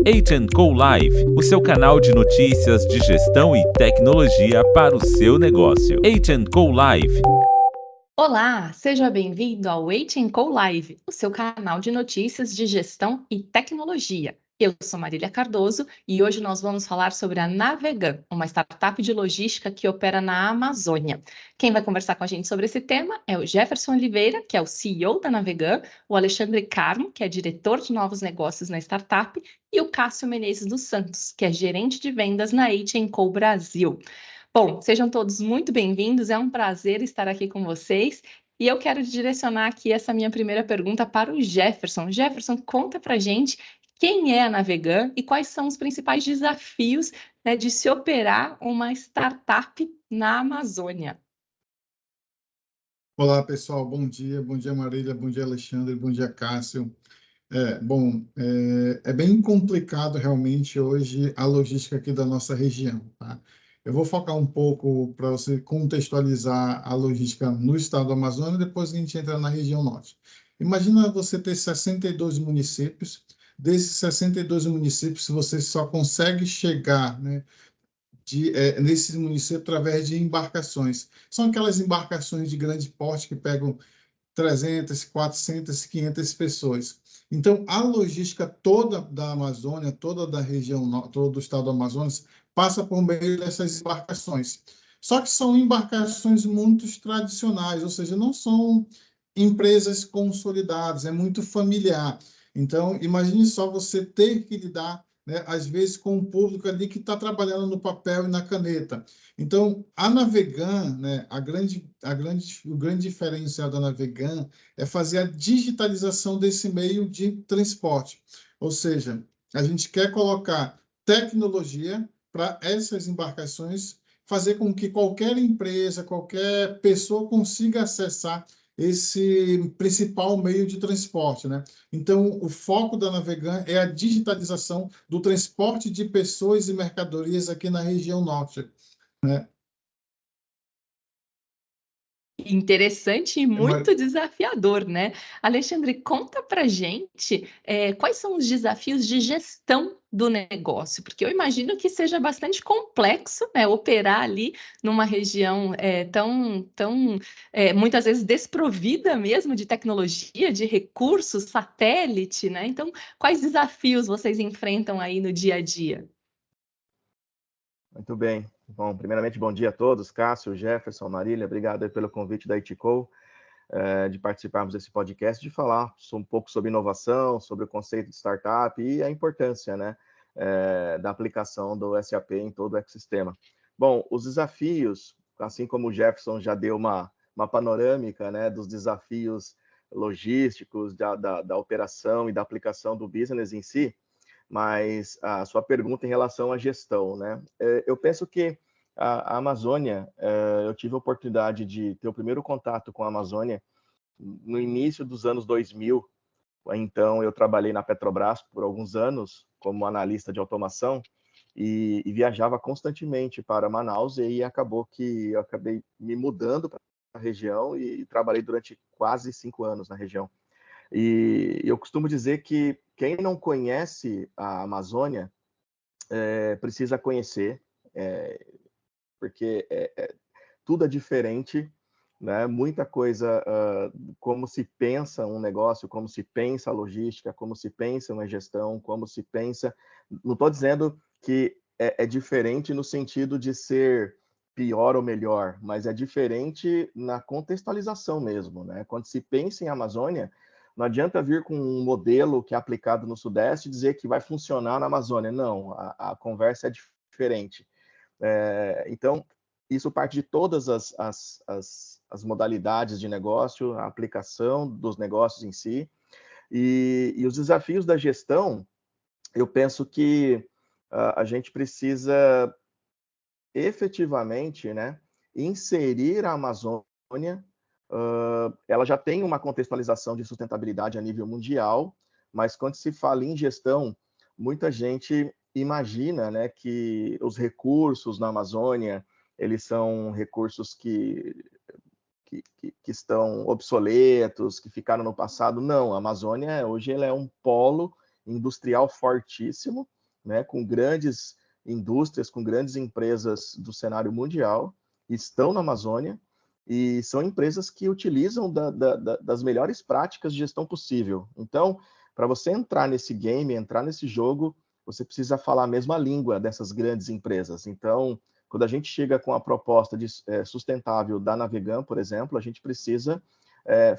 H&Co Live, o seu canal de notícias de gestão e tecnologia para o seu negócio. H&Co Live. Olá, seja bem-vindo ao H&Co Live, o seu canal de notícias de gestão e tecnologia. Eu sou Marília Cardoso e hoje nós vamos falar sobre a Navegan, uma startup de logística que opera na Amazônia. Quem vai conversar com a gente sobre esse tema é o Jefferson Oliveira, que é o CEO da Navegan, o Alexandre Carmo, que é diretor de novos negócios na startup, e o Cássio Menezes dos Santos, que é gerente de vendas na H&Co Brasil. Bom, sejam todos muito bem-vindos, é um prazer estar aqui com vocês. E eu quero direcionar aqui essa minha primeira pergunta para o Jefferson. Jefferson, conta pra gente quem é a Navegan e quais são os principais desafios, né, de se operar uma startup na Amazônia. Olá, pessoal. Bom dia. Bom dia, Marília. Bom dia, Alexandre. Bom dia, Cássio. É bem complicado realmente hoje a logística aqui da nossa região, tá? Eu vou focar um pouco para você contextualizar a logística no estado do Amazonas, depois a gente entra na região norte. Imagina você ter 62 municípios. Desses 62 municípios, você só consegue chegar, né, nesse município através de embarcações. São aquelas embarcações de grande porte que pegam 300, 400, 500 pessoas. Então, a logística toda da Amazônia, toda da região, todo o estado do Amazonas, passa por meio dessas embarcações. Só que são embarcações muito tradicionais, ou seja, não são empresas consolidadas, é muito familiar. Então, imagine só você ter que lidar, né, às vezes, com o público ali que está trabalhando no papel e na caneta. Então, a Navegan, né, o grande diferencial da Navegan é fazer a digitalização desse meio de transporte. Ou seja, a gente quer colocar tecnologia para essas embarcações, fazer com que qualquer empresa, qualquer pessoa consiga acessar esse principal meio de transporte, né? Então, o foco da Navegan é a digitalização do transporte de pessoas e mercadorias aqui na região norte, né? Interessante e muito desafiador, né? Alexandre, conta pra gente quais são os desafios de gestão do negócio, porque eu imagino que seja bastante complexo, né, operar ali numa região tão muitas vezes desprovida mesmo de tecnologia, de recursos, satélite, né? Então, quais desafios vocês enfrentam aí no dia a dia? Muito bem. Bom, primeiramente, bom dia a todos. Cássio, Jefferson, Marília, obrigado aí pelo convite da H&Co, de participarmos desse podcast, de falar um pouco sobre inovação, sobre o conceito de startup e a importância, né, da aplicação do SAP em todo o ecossistema. Bom, os desafios, assim como o Jefferson já deu uma panorâmica, né, dos desafios logísticos, da operação e da aplicação do business em si, mas a sua pergunta em relação à gestão, né? Eu penso que a Amazônia, eu tive a oportunidade de ter o primeiro contato com a Amazônia no início dos anos 2000. Então, eu trabalhei na Petrobras por alguns anos como analista de automação e viajava constantemente para Manaus, e aí acabou que eu acabei me mudando para a região e trabalhei durante quase 5 anos na região. E eu costumo dizer que quem não conhece a Amazônia precisa conhecer, porque tudo é diferente, né? Muita coisa, como se pensa um negócio, como se pensa a logística, como se pensa uma gestão, como se pensa. Não estou dizendo que é diferente no sentido de ser pior ou melhor, mas é diferente na contextualização mesmo, né? Quando se pensa em Amazônia, não adianta vir com um modelo que é aplicado no Sudeste e dizer que vai funcionar na Amazônia. Não, a conversa é diferente. Então, isso parte de todas as modalidades de negócio, a aplicação dos negócios em si. E os desafios da gestão, eu penso que a gente precisa efetivamente, né, inserir a Amazônia. Ela já tem uma contextualização de sustentabilidade a nível mundial, mas quando se fala em gestão, muita gente imagina, né, que os recursos na Amazônia eles são recursos que estão obsoletos, que ficaram no passado. Não, a Amazônia hoje ela é um polo industrial fortíssimo, né, com grandes indústrias, com grandes empresas do cenário mundial, estão na Amazônia, e são empresas que utilizam das melhores práticas de gestão possível. Então, para você entrar nesse game, entrar nesse jogo, você precisa falar a mesma língua dessas grandes empresas. Então, quando a gente chega com a proposta de sustentável da Navegan, por exemplo, a gente precisa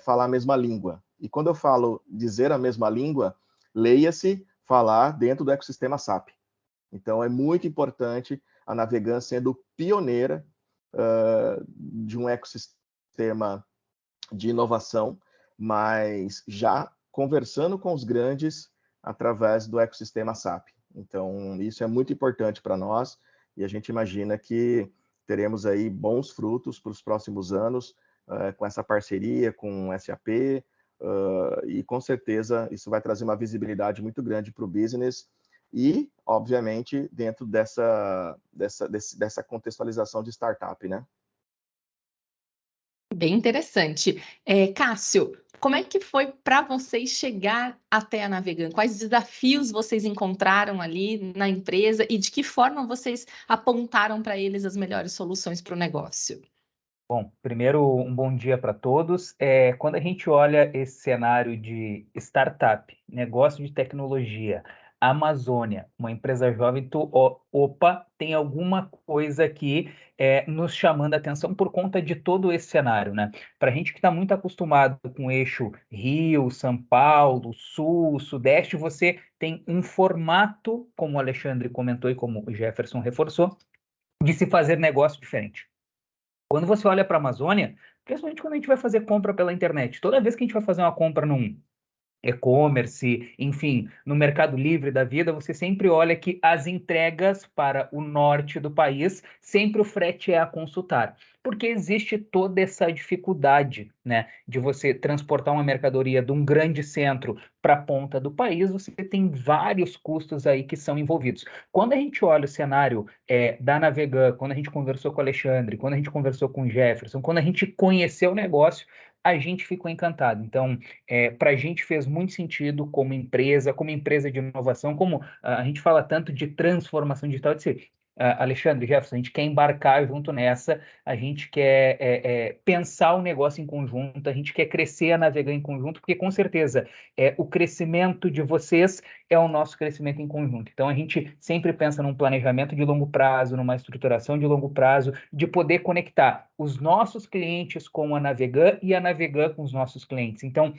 falar a mesma língua. E quando eu falo dizer a mesma língua, leia-se falar dentro do ecossistema SAP. Então, é muito importante a Navegan sendo pioneira de um ecossistema de inovação, mas já conversando com os grandes através do ecossistema SAP. Então, isso é muito importante para nós e a gente imagina que teremos aí bons frutos para os próximos anos com essa parceria com o SAP e com certeza isso vai trazer uma visibilidade muito grande para o business e, obviamente, dentro dessa contextualização de startup, né? Bem interessante. Cássio, como é que foi para vocês chegar até a Navegan? Quais desafios vocês encontraram ali na empresa e de que forma vocês apontaram para eles as melhores soluções para o negócio? Bom, primeiro, um bom dia para todos. Quando a gente olha esse cenário de startup, negócio de tecnologia, Amazônia, uma empresa jovem, opa, tem alguma coisa aqui nos chamando a atenção por conta de todo esse cenário, né? Para a gente que está muito acostumado com o eixo Rio, São Paulo, Sul, Sudeste, você tem um formato, como o Alexandre comentou e como o Jefferson reforçou, de se fazer negócio diferente. Quando você olha para a Amazônia, principalmente quando a gente vai fazer compra pela internet, toda vez que a gente vai fazer uma compra num e-commerce, enfim, no Mercado Livre da vida, você sempre olha que as entregas para o norte do país, sempre o frete é a consultar, porque existe toda essa dificuldade, né, de você transportar uma mercadoria de um grande centro para a ponta do país, você tem vários custos aí que são envolvidos. Quando a gente olha o cenário da Navegan, quando a gente conversou com o Alexandre, quando a gente conversou com o Jefferson, quando a gente conheceu o negócio, a gente ficou encantado. Então, para a gente fez muito sentido como empresa de inovação, como a gente fala tanto de transformação digital, Alexandre, Jefferson, a gente quer embarcar junto nessa, a gente quer pensar o negócio em conjunto, a gente quer crescer a Navegan em conjunto, porque com certeza o crescimento de vocês é o nosso crescimento em conjunto. Então a gente sempre pensa num planejamento de longo prazo, numa estruturação de longo prazo, de poder conectar os nossos clientes com a Navegan e a Navegan com os nossos clientes. Então,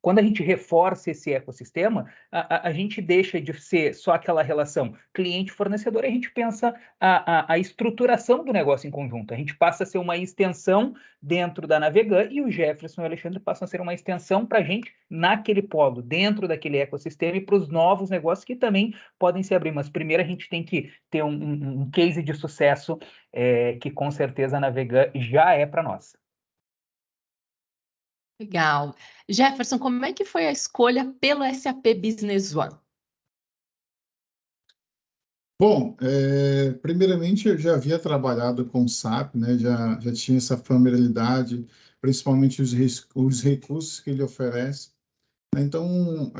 quando a gente reforça esse ecossistema, a gente deixa de ser só aquela relação cliente-fornecedor, a gente pensa a estruturação do negócio em conjunto. A gente passa a ser uma extensão dentro da Navegan e o Jefferson e o Alexandre passam a ser uma extensão para a gente naquele polo, dentro daquele ecossistema e para os novos negócios que também podem se abrir. Mas primeiro a gente tem que ter um case de sucesso que com certeza a Navegan já é para nós. Legal. Jefferson, como é que foi a escolha pelo SAP Business One? Bom, primeiramente eu já havia trabalhado com SAP, né? Já tinha essa familiaridade, principalmente os recursos que ele oferece. Então,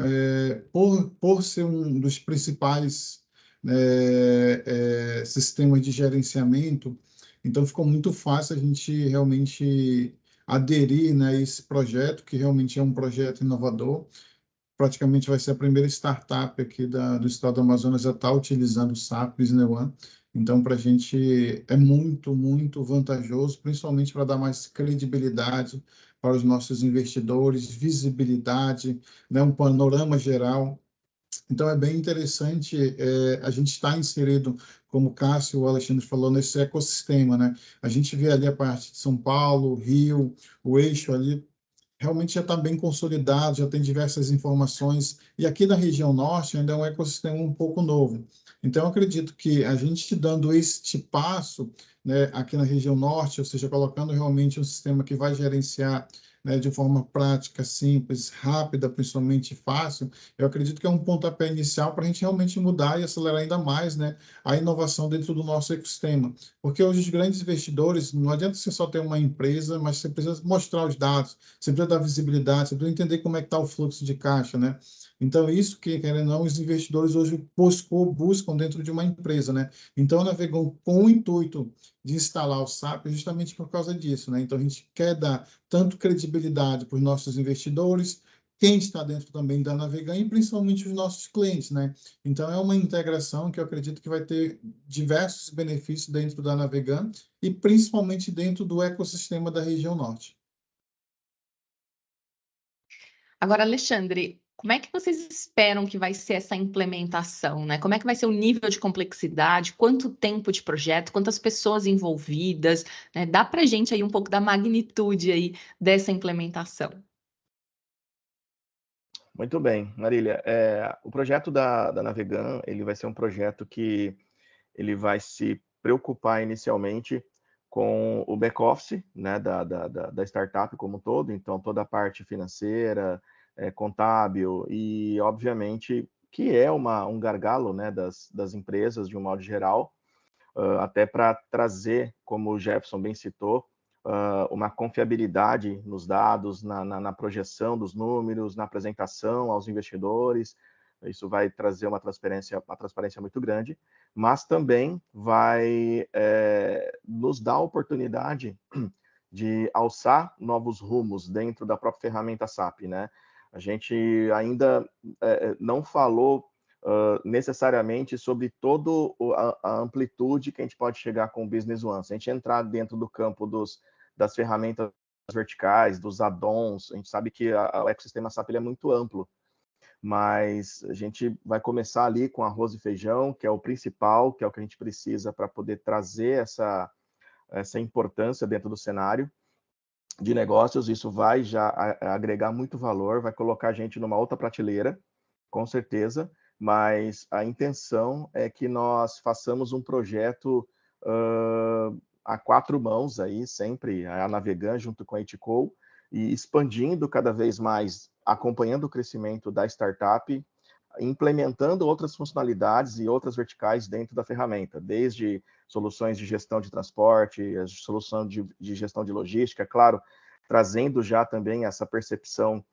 por ser um dos principais sistemas de gerenciamento, então ficou muito fácil a gente realmente aderir, né, a esse projeto, que realmente é um projeto inovador. Praticamente vai ser a primeira startup aqui do estado do Amazonas a estar utilizando o SAP Business One. Então, para a gente é muito, muito vantajoso, principalmente para dar mais credibilidade para os nossos investidores, visibilidade, né, um panorama geral. Então, é bem interessante a gente estar inserido, como o Cássio e o Alexandre falou, nesse ecossistema, né? A gente vê ali a parte de São Paulo, Rio, o eixo ali, realmente já está bem consolidado, já tem diversas informações, e aqui na região norte ainda é um ecossistema um pouco novo. Então, eu acredito que a gente dando este passo, né, aqui na região norte, ou seja, colocando realmente um sistema que vai gerenciar, né, de forma prática, simples, rápida, principalmente fácil, eu acredito que é um pontapé inicial para a gente realmente mudar e acelerar ainda mais, né, a inovação dentro do nosso ecossistema. Porque hoje os grandes investidores, não adianta você só ter uma empresa, mas você precisa mostrar os dados, você precisa dar visibilidade, você precisa entender como é que está o fluxo de caixa, né? Então, isso que, querendo ou não, os investidores hoje buscam dentro de uma empresa, né? Então, a Navegon, com o intuito de instalar o SAP, é justamente por causa disso, né? Então, a gente quer dar tanto credibilidade para os nossos investidores, quem está dentro também da Navegan e principalmente os nossos clientes, né? Então, é uma integração que eu acredito que vai ter diversos benefícios dentro da Navegan e principalmente dentro do ecossistema da região norte. Agora, Alexandre, como é que vocês esperam que vai ser essa implementação, né? Como é que vai ser o nível de complexidade, quanto tempo de projeto, quantas pessoas envolvidas, né? Dá para a gente aí um pouco da magnitude aí dessa implementação. Muito bem, Marília. O projeto da Navegan, ele vai ser um projeto que ele vai se preocupar inicialmente com o back-office, né, da startup como um todo, então toda a parte financeira, contábil e, obviamente, que é um gargalo, né, das empresas de um modo geral, até para trazer, como o Jefferson bem citou, uma confiabilidade nos dados, na projeção dos números, na apresentação aos investidores. Isso vai trazer uma transparência muito grande, mas também vai nos dar a oportunidade de alçar novos rumos dentro da própria ferramenta SAP, né? A gente ainda não falou necessariamente sobre toda a amplitude que a gente pode chegar com o Business One. Se a gente entrar dentro do campo das ferramentas verticais, dos add-ons, a gente sabe que o ecossistema SAP ele é muito amplo, mas a gente vai começar ali com arroz e feijão, que é o principal, que é o que a gente precisa para poder trazer essa importância dentro do cenário de negócios. Isso vai já agregar muito valor, vai colocar a gente numa outra prateleira, com certeza, mas a intenção é que nós façamos um projeto a quatro mãos aí, sempre a Navegan junto com a Itco, e expandindo cada vez mais, acompanhando o crescimento da startup, implementando outras funcionalidades e outras verticais dentro da ferramenta, desde soluções de gestão de transporte, a solução de gestão de logística, claro, trazendo já também essa percepção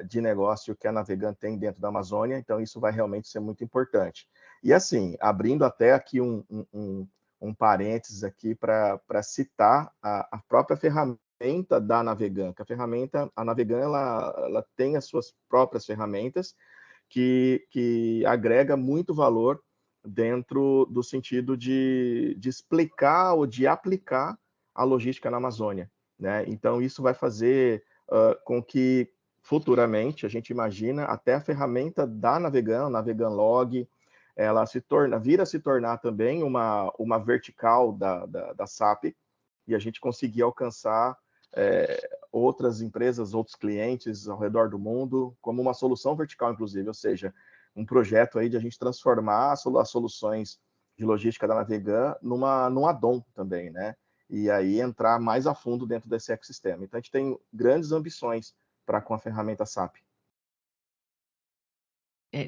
de negócio que a Navegan tem dentro da Amazônia, então isso vai realmente ser muito importante. E assim, abrindo até aqui um parênteses aqui para citar a própria ferramenta da Navegan, que a Navegan ela tem as suas próprias ferramentas que agrega muito valor dentro do sentido de explicar ou de aplicar a logística na Amazônia, né? Então isso vai fazer com que futuramente, a gente imagina, até a ferramenta da Navegan, Navegan Log, ela vira a se tornar também uma vertical da SAP, e a gente conseguir alcançar outras empresas, outros clientes ao redor do mundo, como uma solução vertical, inclusive, ou seja, um projeto aí de a gente transformar as soluções de logística da Navegan num add-on também, né? E aí entrar mais a fundo dentro desse ecossistema. Então, a gente tem grandes ambições com a ferramenta SAP.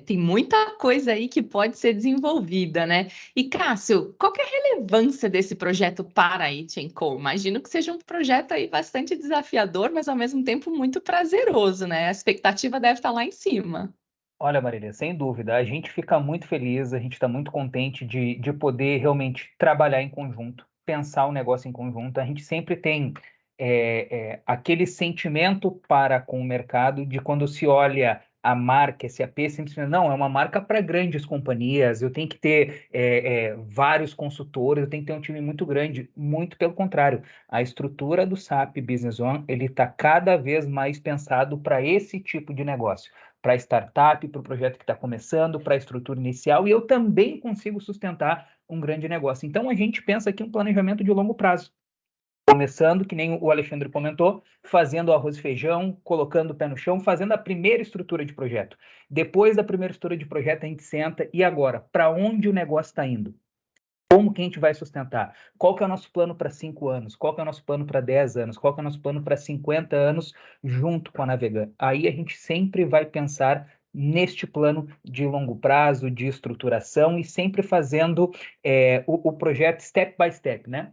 Tem muita coisa aí que pode ser desenvolvida, né? E, Cássio, qual que é a relevância desse projeto para a Itco? Imagino que seja um projeto aí bastante desafiador, mas ao mesmo tempo muito prazeroso, né? A expectativa deve estar lá em cima. Olha, Marília, sem dúvida, a gente fica muito feliz, a gente está muito contente de poder realmente trabalhar em conjunto, pensar o negócio em conjunto. A gente sempre tem aquele sentimento para com o mercado de quando se olha a marca SAP, simplesmente não, é uma marca para grandes companhias, eu tenho que ter vários consultores, eu tenho que ter um time muito grande. Muito pelo contrário, a estrutura do SAP Business One, ele está cada vez mais pensado para esse tipo de negócio, para a startup, para o projeto que está começando, para a estrutura inicial, e eu também consigo sustentar um grande negócio. Então, a gente pensa aqui um planejamento de longo prazo. Começando, que nem o Alexandre comentou, fazendo arroz e feijão, colocando o pé no chão, fazendo a primeira estrutura de projeto. Depois da primeira estrutura de projeto, a gente senta, e agora? Para onde o negócio está indo? Como que a gente vai sustentar? Qual que é o nosso plano para 5 anos? Qual que é o nosso plano para 10 anos? Qual que é o nosso plano para 50 anos junto com a Navegan? Aí a gente sempre vai pensar neste plano de longo prazo, de estruturação, e sempre fazendo o projeto step by step, né?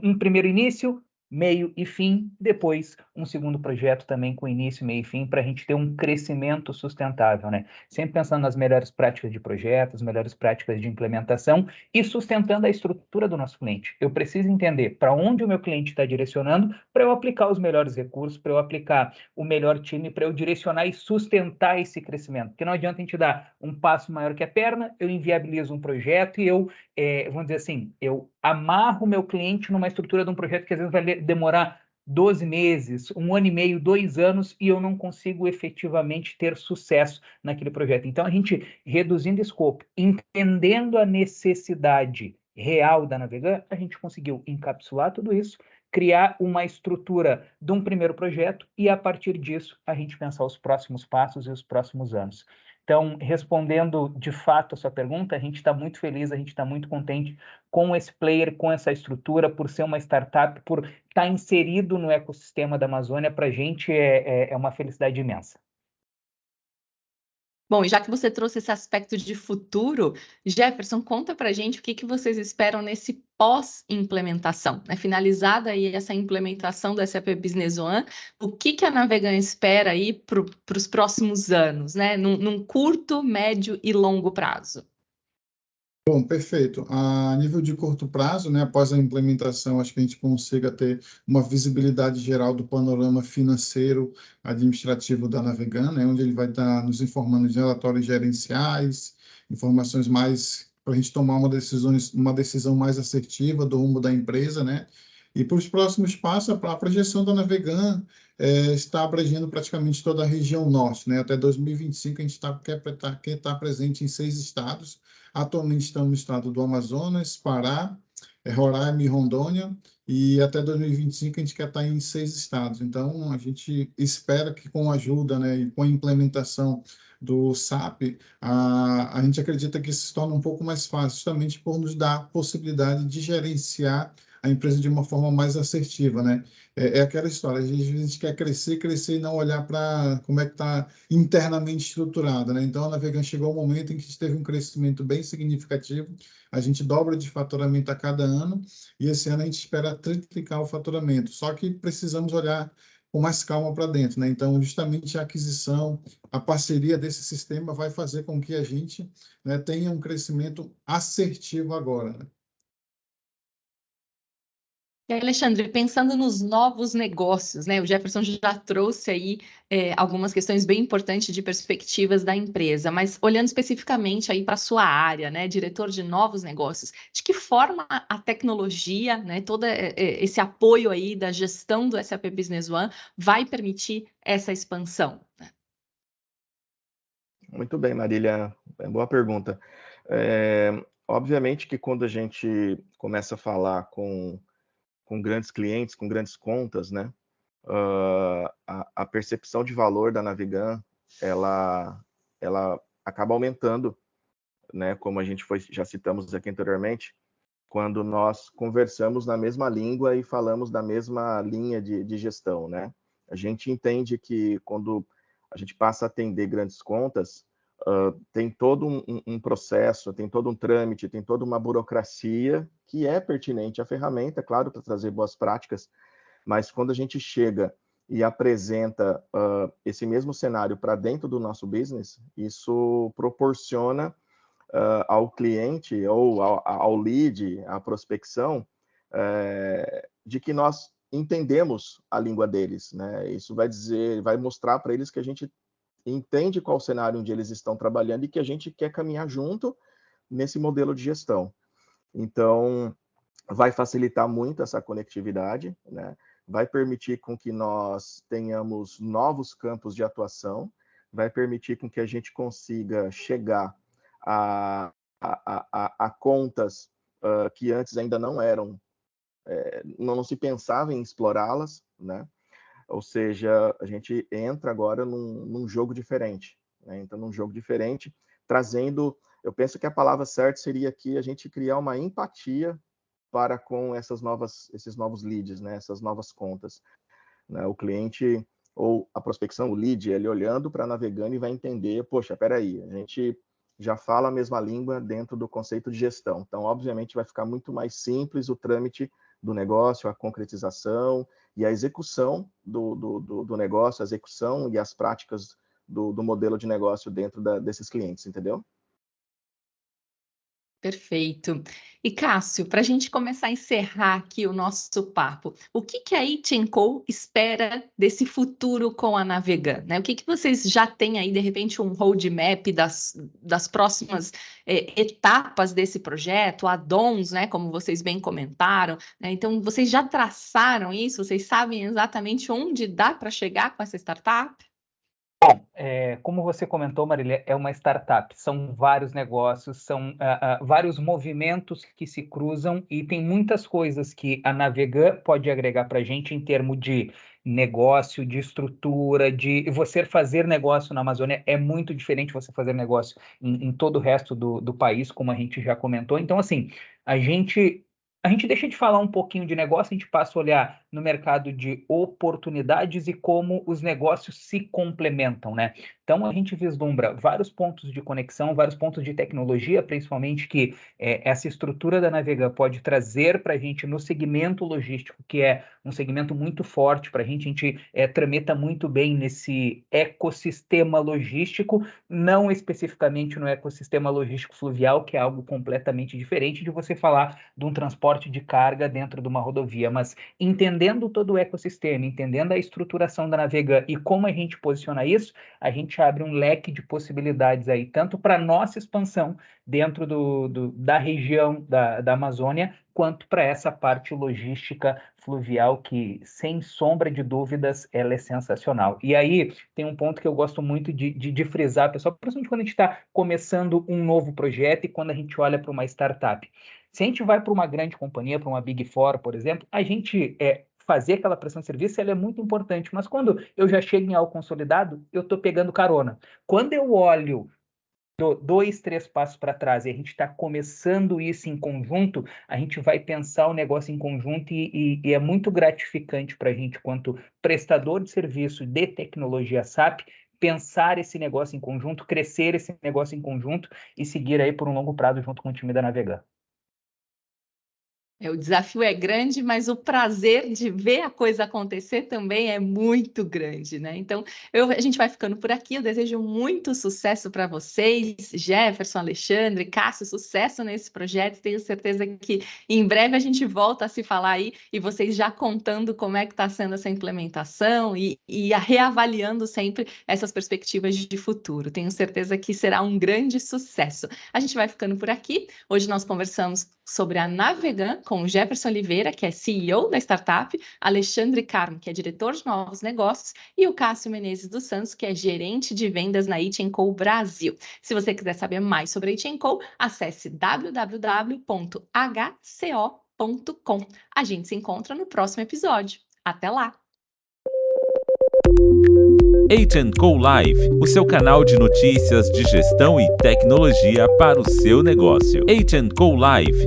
Um primeiro início, meio e fim, depois um segundo projeto também com início, meio e fim, para a gente ter um crescimento sustentável, né? Sempre pensando nas melhores práticas de projetos, melhores práticas de implementação e sustentando a estrutura do nosso cliente. Eu preciso entender para onde o meu cliente está direcionando para eu aplicar os melhores recursos, para eu aplicar o melhor time, para eu direcionar e sustentar esse crescimento. Porque não adianta a gente dar um passo maior que a perna, eu inviabilizo um projeto e eu, vamos dizer assim, eu amarro o meu cliente numa estrutura de um projeto que às vezes vai demorar 12 meses, 1 ano e meio, 2 anos, e eu não consigo efetivamente ter sucesso naquele projeto. Então, a gente, reduzindo escopo, entendendo a necessidade real da Navegan, a gente conseguiu encapsular tudo isso, criar uma estrutura de um primeiro projeto e, a partir disso, a gente pensar os próximos passos e os próximos anos. Então, respondendo de fato a sua pergunta, a gente está muito feliz, a gente está muito contente com esse player, com essa estrutura, por ser uma startup, por estar inserido no ecossistema da Amazônia, para a gente é uma felicidade imensa. Bom, e já que você trouxe esse aspecto de futuro, Jefferson, conta para a gente o que vocês esperam nesse pós-implementação, né? Finalizada aí essa implementação do SAP Business One, o que a Navegan espera aí para os próximos anos, né? Num curto, médio e longo prazo? Bom, perfeito. A nível de curto prazo, né, após a implementação, acho que a gente consiga ter uma visibilidade geral do panorama financeiro administrativo da Navegan, né, onde ele vai estar nos informando de relatórios gerenciais, informações mais para a gente tomar uma decisão mais assertiva do rumo da empresa, né? E para os próximos passos, a projeção da Navegan está abrangendo praticamente toda a região norte, né? Até 2025 a gente quer estar presente em 6 estados. Atualmente estamos no estado do Amazonas, Pará, Roraima e Rondônia, e até 2025 a gente quer estar em 6 estados. Então, a gente espera que com a ajuda, né, e com a implementação do SAP, a gente acredita que isso se torna um pouco mais fácil, justamente por nos dar a possibilidade de gerenciar a empresa de uma forma mais assertiva, né? É aquela história, a gente quer crescer e não olhar para como é que está internamente estruturada, né? Então, a Navegan chegou ao momento em que a gente teve um crescimento bem significativo, a gente dobra de faturamento a cada ano, e esse ano a gente espera triplicar o faturamento, só que precisamos olhar com mais calma para dentro, né? Então, justamente a aquisição, a parceria desse sistema vai fazer com que a gente, né, tenha um crescimento assertivo agora, né? E aí, Alexandre, pensando nos novos negócios, né? O Jefferson já trouxe aí algumas questões bem importantes de perspectivas da empresa, mas olhando especificamente aí para a sua área, né? Diretor de novos negócios, de que forma a tecnologia, né? Todo esse apoio aí da gestão do SAP Business One vai permitir essa expansão? Muito bem, Marília, boa pergunta. Obviamente que quando a gente começa a falar com grandes clientes, com grandes contas, né, a percepção de valor da Navegan, ela acaba aumentando, né, como a gente já citamos aqui anteriormente, quando nós conversamos na mesma língua e falamos da mesma linha de gestão, né? A gente entende que quando a gente passa a atender grandes contas, tem todo um processo, tem todo um trâmite, tem toda uma burocracia que é pertinente à ferramenta, claro, para trazer boas práticas, mas quando a gente chega e apresenta esse mesmo cenário para dentro do nosso business, isso proporciona ao cliente ou ao lead, à prospecção, de que nós entendemos a língua deles, né? Isso vai mostrar para eles que a gente entende qual cenário onde eles estão trabalhando e que a gente quer caminhar junto nesse modelo de gestão. Então, vai facilitar muito essa conectividade, né? Vai permitir com que nós tenhamos novos campos de atuação, vai permitir com que a gente consiga chegar a contas que antes ainda não eram, não se pensava em explorá-las, né? Ou seja, a gente entra agora num jogo diferente, né? Entra num jogo diferente, trazendo, eu penso que a palavra certa seria aqui a gente criar uma empatia para com esses novos leads, né? Essas novas contas, né? O cliente ou a prospecção, o lead, ele olhando para a Navegan e vai entender, poxa, peraí, a gente já fala a mesma língua dentro do conceito de gestão. Então, obviamente, vai ficar muito mais simples o trâmite do negócio, a concretização e a execução do negócio, a execução e as práticas do modelo de negócio dentro desses clientes, entendeu? Perfeito. E Cássio, para a gente começar a encerrar aqui o nosso papo, o que a A&Co espera desse futuro com a Navegan, né? O que vocês já têm aí, de repente, um roadmap das próximas etapas desse projeto, add-ons, né? Como vocês bem comentaram, né? Então, vocês já traçaram isso? Vocês sabem exatamente onde dá para chegar com essa startup? Como você comentou, Marília, é uma startup, são vários negócios, são vários movimentos que se cruzam e tem muitas coisas que a Navegan pode agregar para a gente em termos de negócio, de estrutura, de você fazer negócio na Amazônia é muito diferente você fazer negócio em todo o resto do país, como a gente já comentou. Então, assim, a gente deixa de falar um pouquinho de negócio, a gente passa a olhar no mercado de oportunidades e como os negócios se complementam, né? Então, a gente vislumbra vários pontos de conexão, vários pontos de tecnologia, principalmente que essa estrutura da Navegan pode trazer para a gente no segmento logístico, que é um segmento muito forte para a gente tramita muito bem nesse ecossistema logístico, não especificamente no ecossistema logístico fluvial, que é algo completamente diferente de você falar de um transporte de carga dentro de uma rodovia, mas entendendo todo o ecossistema, entendendo a estruturação da Navegan e como a gente posiciona isso, a gente abre um leque de possibilidades aí, tanto para nossa expansão dentro da região da Amazônia, quanto para essa parte logística fluvial que, sem sombra de dúvidas, ela é sensacional. E aí tem um ponto que eu gosto muito de frisar, pessoal, principalmente quando a gente está começando um novo projeto e quando a gente olha para uma startup. Se a gente vai para uma grande companhia, para uma Big Four, por exemplo, a gente fazer aquela prestação de serviço, ela é muito importante, mas quando eu já chego em algo consolidado, eu estou pegando carona. Quando eu olho 2, 3 passos para trás e a gente está começando isso em conjunto, a gente vai pensar o negócio em conjunto e é muito gratificante para a gente, quanto prestador de serviço de tecnologia SAP, pensar esse negócio em conjunto, crescer esse negócio em conjunto e seguir aí por um longo prazo junto com o time da Navegan. O desafio é grande, mas o prazer de ver a coisa acontecer também é muito grande, né? Então, a gente vai ficando por aqui. Eu desejo muito sucesso para vocês, Jefferson, Alexandre, Cássio, sucesso nesse projeto. Tenho certeza que em breve a gente volta a se falar aí e vocês já contando como é que está sendo essa implementação e reavaliando sempre essas perspectivas de futuro. Tenho certeza que será um grande sucesso. A gente vai ficando por aqui. Hoje nós conversamos sobre a Navegan com o Jefferson Oliveira, que é CEO da startup, Alexandre Carmo, que é diretor de novos negócios, e o Cássio Menezes dos Santos, que é gerente de vendas na A&Co Brasil. Se você quiser saber mais sobre a A&Co, acesse www.hco.com. A gente se encontra no próximo episódio. Até lá! A&Co Live, o seu canal de notícias de gestão e tecnologia para o seu negócio. A&Co Live.